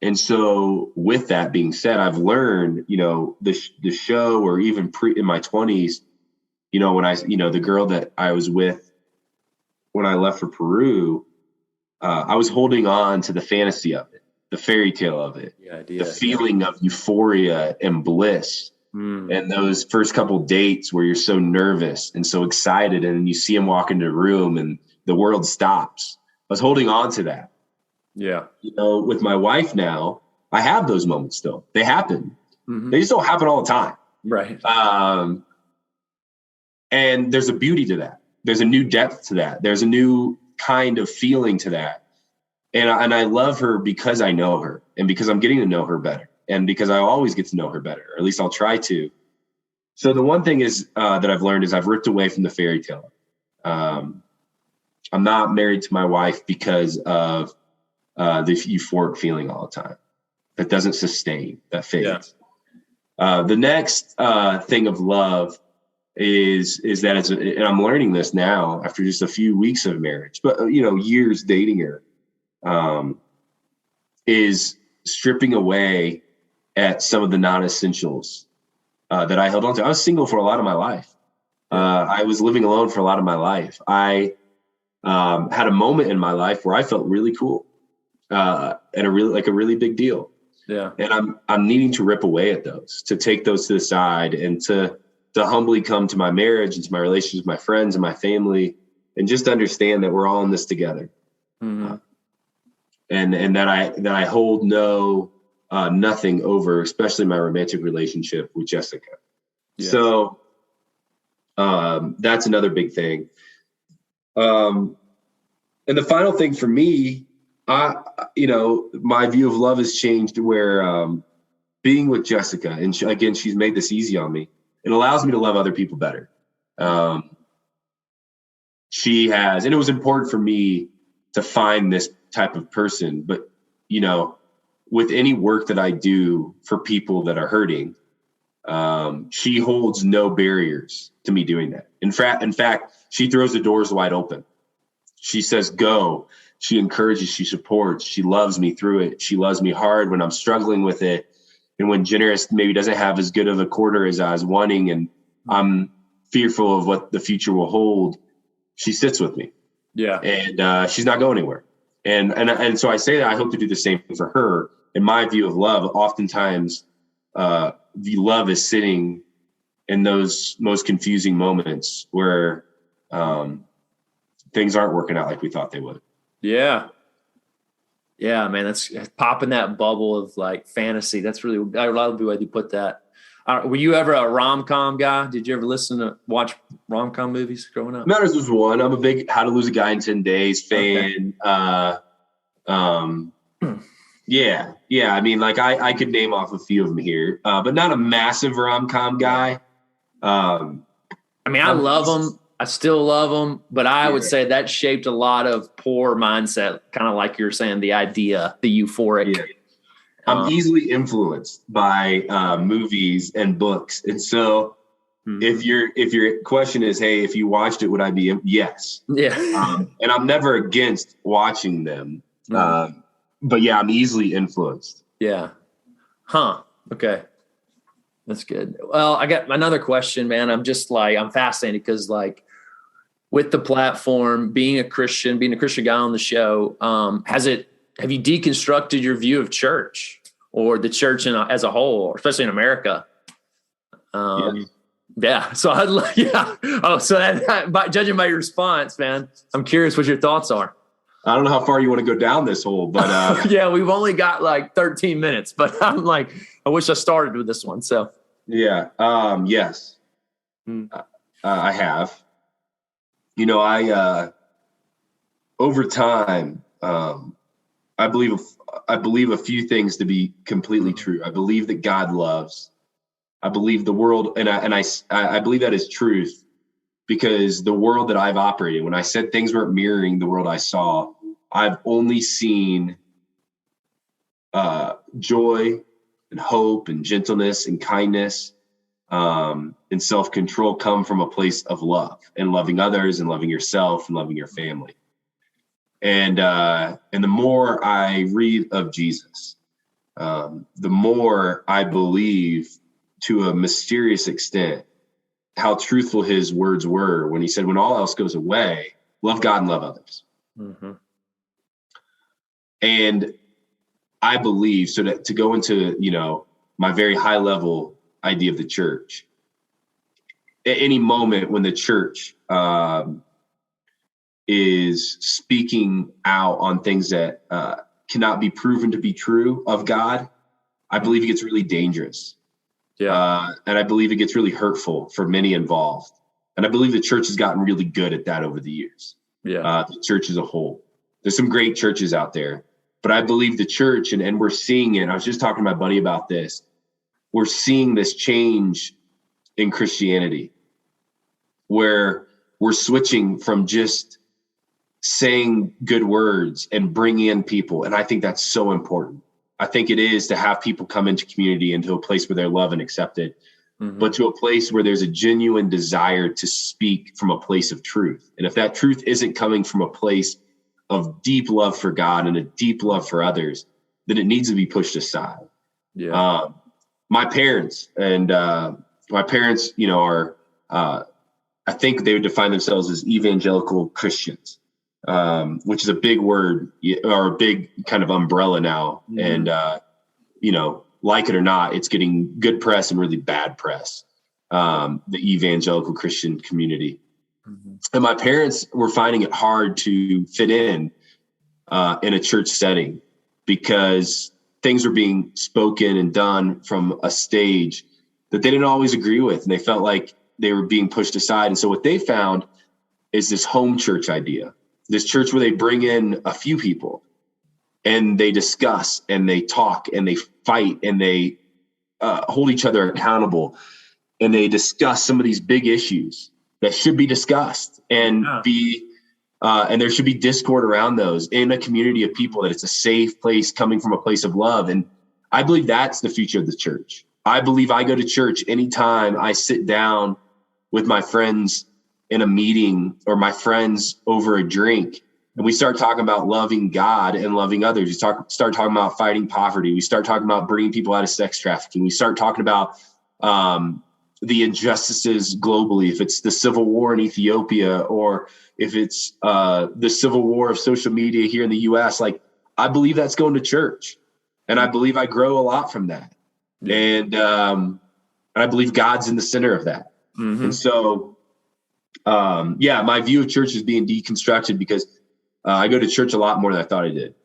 Speaker 2: And so with that being said, I've learned, the show, or even in my 20s, when the girl that I was with when I left for Peru, I was holding on to the fantasy of it, the fairy tale of it, the feeling of euphoria and bliss. And those first couple dates where you're so nervous and so excited, and then you see him walk into the room and the world stops. I was holding on to that.
Speaker 1: Yeah.
Speaker 2: With my wife now, I have those moments still. They happen. They just don't happen all the time.
Speaker 1: Right.
Speaker 2: And there's a beauty to that. There's a new depth to that. There's a new kind of feeling to that. And I love her because I know her, and because I'm getting to know her better, and because I always get to know her better, or at least I'll try to. So the one thing is that I've learned is I've ripped away from the fairy tale. I'm not married to my wife because of the euphoric feeling all the time. That doesn't sustain, that fades. Yeah. The next thing of love is that and I'm learning this now after just a few weeks of marriage, but years dating her, is stripping away at some of the non-essentials that I held on to. I was single for a lot of my life. I was living alone for a lot of my life. I had a moment in my life where I felt really cool and a really big deal.
Speaker 1: Yeah.
Speaker 2: And I'm needing to rip away at those, to take those to the side, and to humbly come to my marriage and to my relationships with my friends and my family, and just understand that we're all in this together. And that I hold nothing over, especially my romantic relationship with Jessica. Yeah. So that's another big thing. And the final thing for me, my view of love has changed, where being with Jessica, and she's made this easy on me. It allows me to love other people better. She has, and it was important for me to find this type of person. But, with any work that I do for people that are hurting, she holds no barriers to me doing that. In fact, she throws the doors wide open. She says, go. She encourages, she supports, she loves me through it. She loves me hard when I'm struggling with it. And when Generous maybe doesn't have as good of a quarter as I was wanting, and I'm fearful of what the future will hold, she sits with me. Yeah. And she's not going anywhere. And so I say that I hope to do the same for her. In my view of love, oftentimes the love is sitting in those most confusing moments where things aren't working out like we thought they would.
Speaker 1: Yeah. Yeah, man, that's popping that bubble of like fantasy. That's really, I love the way you put that. Were you ever a rom-com guy? Did you ever watch rom-com movies growing up?
Speaker 2: Matters was one. I'm a big How to Lose a Guy in 10 Days fan. Okay. Yeah. I mean, like I could name off a few of them here, but not a massive rom-com guy.
Speaker 1: I mean, I love them. I still love them, but I would say that shaped a lot of poor mindset, kind of like you're saying, the idea, the euphoric. Yeah.
Speaker 2: I'm easily influenced by movies and books. And so if your question is, hey, if you watched it, would I be? Yes. Yeah. And I'm never against watching them. But yeah, I'm easily influenced.
Speaker 1: Yeah. Huh. Okay. That's good. Well, I got another question, man. I'm fascinated because with the platform, being a Christian guy on the show, have you deconstructed your view of church or the church as a whole, especially in America? Yeah. So Oh, so that, judging by your response, man, I'm curious what your thoughts are.
Speaker 2: I don't know how far you want to go down this hole, but
Speaker 1: yeah, we've only got 13 minutes, but I'm I wish I started with this one. So
Speaker 2: yeah. Yes. I have. Over time, I believe a few things to be completely true. I believe that God loves. I believe the world, and I believe that is truth, because the world that I've operated, when I said things weren't mirroring the world I saw, I've only seen joy and hope and gentleness and kindness and self-control come from a place of love and loving others and loving yourself and loving your family. And the more I read of Jesus, the more I believe, to a mysterious extent, how truthful his words were when he said, when all else goes away, love God and love others. Mm-hmm. And I believe, so to go into, my very high level idea of the church, at any moment when the church is speaking out on things that cannot be proven to be true of God, I believe it gets really dangerous. Yeah. And I believe it gets really hurtful for many involved. And I believe the church has gotten really good at that over the years. Yeah. The church as a whole. There's some great churches out there, but I believe the church, and we're seeing it. I was just talking to my buddy about this. We're seeing this change in Christianity where we're switching from just saying good words and bringing in people. And I think that's so important. I think it is to have people come into community, into a place where they're loved and accepted, but to a place where there's a genuine desire to speak from a place of truth. And if that truth isn't coming from a place of deep love for God and a deep love for others, then it needs to be pushed aside. Yeah. My parents, are, I think they would define themselves as evangelical Christians, which is a big word or a big kind of umbrella now. Mm-hmm. And, like it or not, it's getting good press and really bad press, the evangelical Christian community. Mm-hmm. And my parents were finding it hard to fit in a church setting because things were being spoken and done from a stage that they didn't always agree with. And they felt like they were being pushed aside. And so what they found is this home church idea, this church where they bring in a few people and they discuss and they talk and they fight and they hold each other accountable and they discuss some of these big issues that should be discussed and and there should be discord around those in a community of people, that it's a safe place coming from a place of love. And I believe that's the future of the church. I believe I go to church anytime I sit down with my friends in a meeting or my friends over a drink, and we start talking about loving God and loving others. We start talking about fighting poverty. We start talking about bringing people out of sex trafficking. We start talking about the injustices globally, if it's the civil war in Ethiopia or if it's the civil war of social media here in the US. Like, I believe that's going to church, and I believe I grow a lot from that. And I believe God's in the center of that. Mm-hmm. And so, my view of church is being deconstructed because I go to church a lot more than I thought I did.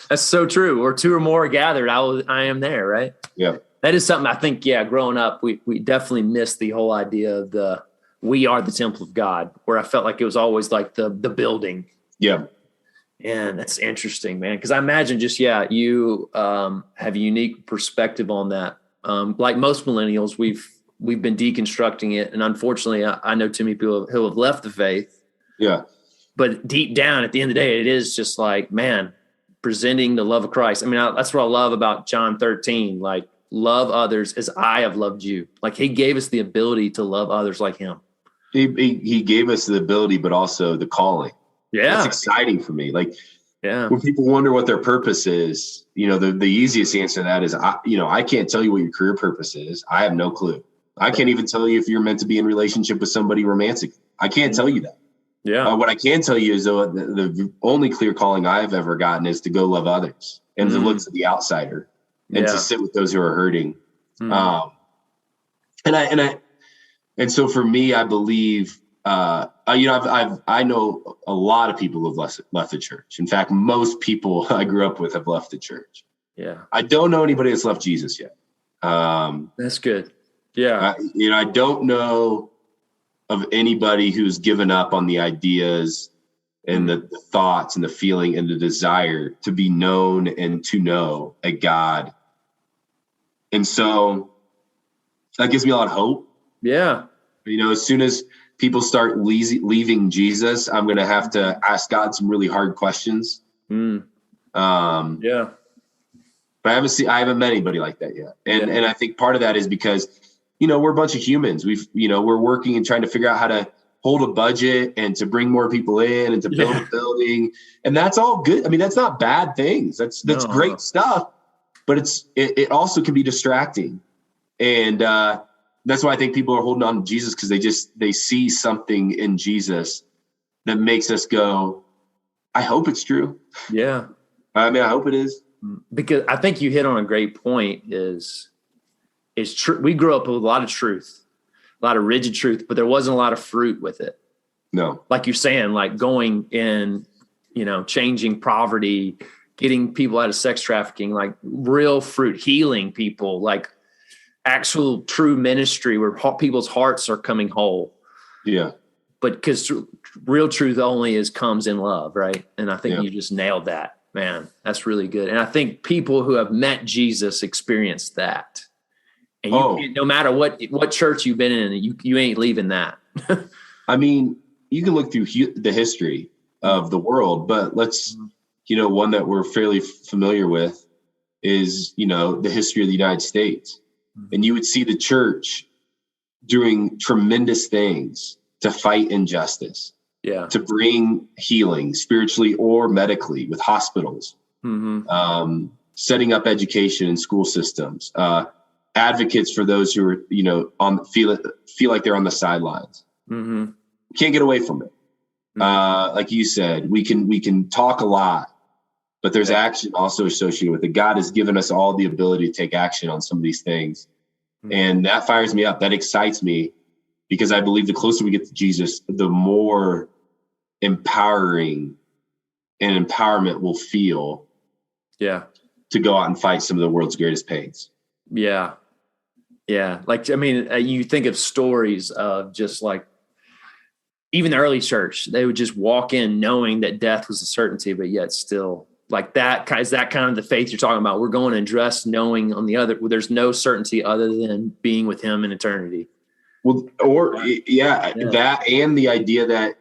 Speaker 1: That's so true. Where two or more are gathered, I am there, right?
Speaker 2: Yeah.
Speaker 1: That is something I think, growing up, we definitely missed the whole idea of we are the temple of God, where I felt like it was always like the building.
Speaker 2: Yeah.
Speaker 1: And that's interesting, man. Because I imagine you have a unique perspective on that. Like most millennials, we've been deconstructing it. And unfortunately, I know too many people who have left the faith.
Speaker 2: Yeah.
Speaker 1: But deep down, at the end of the day, it is just like, man, presenting the love of Christ. I mean, that's what I love about John 13. Like, love others as I have loved you. Like, he gave us the ability to love others like him.
Speaker 2: He gave us the ability, but also the calling. Yeah. That's exciting for me. Like, when people wonder what their purpose is, the easiest answer to that is, I can't tell you what your career purpose is. I have no clue. I can't even tell you if you're meant to be in relationship with somebody romantic. I can't tell you that. Yeah. What I can tell you is, though, the only clear calling I've ever gotten is to go love others and to look to the outsider and to sit with those who are hurting. And so for me, I believe, I know a lot of people who have left the church. In fact, most people I grew up with have left the church. Yeah. I don't know anybody that's left Jesus yet.
Speaker 1: That's good. Yeah.
Speaker 2: I don't know of anybody who's given up on the ideas and the thoughts and the feeling and the desire to be known and to know a God. And so that gives me a lot of hope. Yeah. As soon as people start leaving Jesus, I'm going to have to ask God some really hard questions. Yeah. But I haven't met anybody like that yet. And I think part of that is because, we're a bunch of humans. We're working and trying to figure out how to hold a budget and to bring more people in and to build a building. And that's all good. I mean, that's not bad things. That's great stuff. but it also can be distracting. And that's why I think people are holding on to Jesus, because they see something in Jesus that makes us go, I hope it's true.
Speaker 1: Yeah.
Speaker 2: I mean, I hope it is.
Speaker 1: Because I think you hit on a great point is true. We grew up with a lot of truth, a lot of rigid truth, but there wasn't a lot of fruit with it.
Speaker 2: No.
Speaker 1: Like you're saying, like going in, changing poverty, getting people out of sex trafficking, like real fruit, healing people, like actual true ministry where people's hearts are coming whole.
Speaker 2: Yeah.
Speaker 1: But because real truth only comes in love, right? And I think you just nailed that, man. That's really good. And I think people who have met Jesus experience that. And no matter what church you've been in, you ain't leaving that.
Speaker 2: I mean, you can look through the history of the world, but let's, one that we're fairly familiar with is, the history of the United States. And you would see the church doing tremendous things to fight injustice, to bring healing spiritually or medically with hospitals, setting up education and school systems, advocates for those who are, feel like they're on the sidelines. Mm-hmm. Can't get away from it. Like you said, we can talk a lot, but there's action also associated with it. God has given us all the ability to take action on some of these things. And that fires me up. That excites me, because I believe the closer we get to Jesus, the more empowering and empowerment we'll feel to go out and fight some of the world's greatest pains. Yeah.
Speaker 1: Yeah. Like, I mean, you think of stories of just like, even the early church, they would just walk in knowing that death was a certainty, but yet still like that. Is that kind of the faith you're talking about? We're going and dressed knowing on the other, there's no certainty other than being with him in eternity.
Speaker 2: Well, that, and the idea that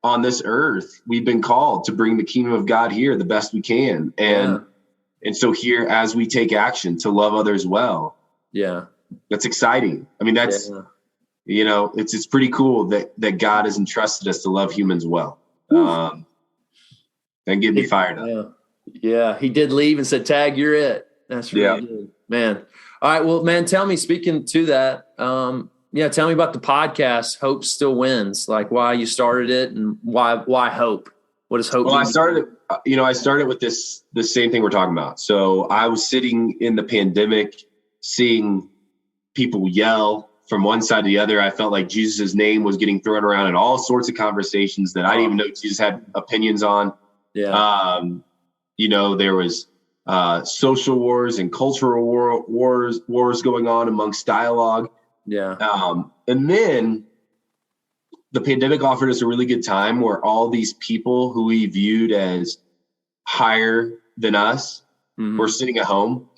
Speaker 2: on this earth, we've been called to bring the kingdom of God here the best we can. And so here, as we take action to love others well, that's exciting. I mean, that's, it's pretty cool that God has entrusted us to love humans well. And get me fired up.
Speaker 1: Yeah. He did leave and said, Tag, you're it. That's really good, man. All right. Well, man, tell me, speaking to that, tell me about the podcast, Hope Still Wins, like why you started it and why hope? What is hope?
Speaker 2: Well, I started with the same thing we're talking about. So I was sitting in the pandemic, seeing people yell from one side to the other. I felt like Jesus' name was getting thrown around in all sorts of conversations that I didn't even know Jesus had opinions on. Yeah. There was social wars and cultural wars going on amongst dialogue. Yeah. And then the pandemic offered us a really good time where all these people who we viewed as higher than us were sitting at home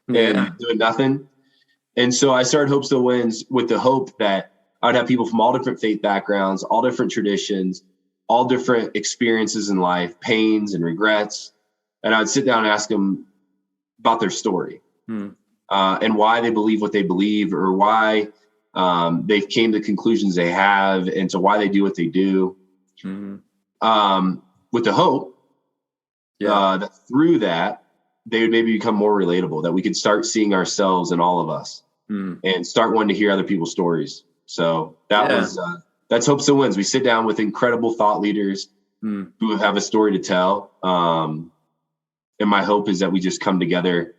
Speaker 2: and doing nothing. And so I started Hope Still Wins with the hope that I'd have people from all different faith backgrounds, all different traditions, all different experiences in life, pains and regrets. And I'd sit down and ask them about their story and why they believe what they believe, or why they came to conclusions they have, and to why they do what they do. With the hope that through that, they would maybe become more relatable, that we could start seeing ourselves in all of us and start wanting to hear other people's stories. So that's Hope Still Wins. We sit down with incredible thought leaders who have a story to tell. And my hope is that we just come together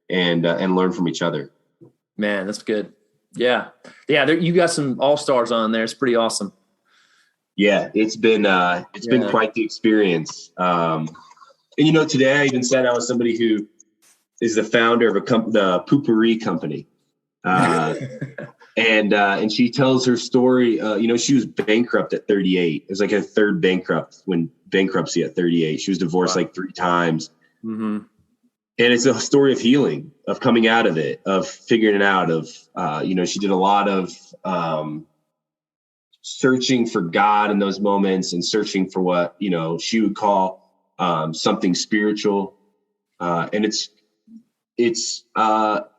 Speaker 2: and learn from each other.
Speaker 1: Man, that's good. Yeah. You got some all-stars on there. It's pretty awesome.
Speaker 2: Yeah, it's been quite the experience. And today I even sat down with somebody who is the founder of the Poopery company. And she tells her story. She was bankrupt at 38. It was like her third bankruptcy at 38. She was divorced like 3 times. Mm-hmm. And it's a story of healing, of coming out of it, of figuring it out, of, she did a lot of searching for God in those moments, and searching for what, she would call something spiritual. And it's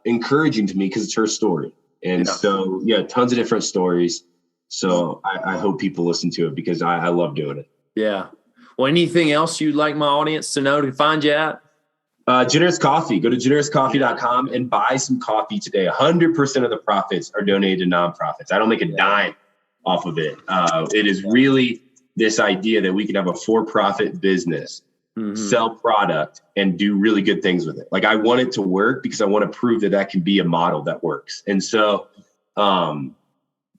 Speaker 2: encouraging to me because it's her story. And so, tons of different stories. So I hope people listen to it, because I love doing it.
Speaker 1: Yeah. Well, anything else you'd like my audience to know to find you at?
Speaker 2: Generous Coffee. Go to generouscoffee.com and buy some coffee today. 100% of the profits are donated to nonprofits. I don't make a dime off of it. It is really this idea that we can have a for-profit business, sell product, and do really good things with it. Like, I want it to work because I want to prove that can be a model that works. And so, go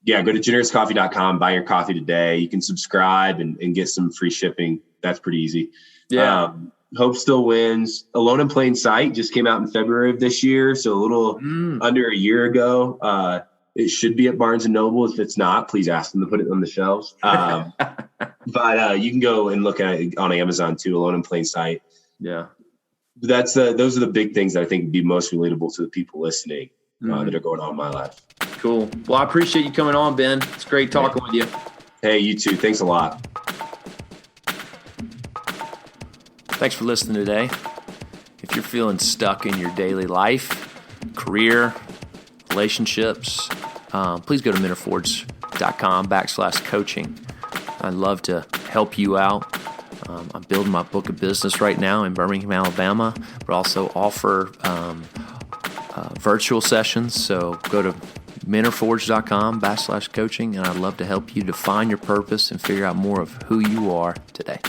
Speaker 2: to generouscoffee.com, buy your coffee today. You can subscribe and get some free shipping. That's pretty easy.
Speaker 1: Yeah.
Speaker 2: Hope Still Wins. Alone in Plain Sight just came out in February of this year. So a little under a year ago. It should be at Barnes & Noble. If it's not, please ask them to put it on the shelves. But you can go and look at it on Amazon too, Alone in Plain Sight.
Speaker 1: Yeah.
Speaker 2: Those are the big things that I think would be most relatable to the people listening that are going on in my life.
Speaker 1: Cool. Well, I appreciate you coming on, Ben. It's great talking with you.
Speaker 2: Hey, you too. Thanks a lot.
Speaker 1: Thanks for listening today. If you're feeling stuck in your daily life, career, relationships, please go to mentorforge.com/coaching. I'd love to help you out. I'm building my book of business right now in Birmingham, Alabama, but also offer virtual sessions. So go to mentorforge.com/coaching, and I'd love to help you define your purpose and figure out more of who you are today.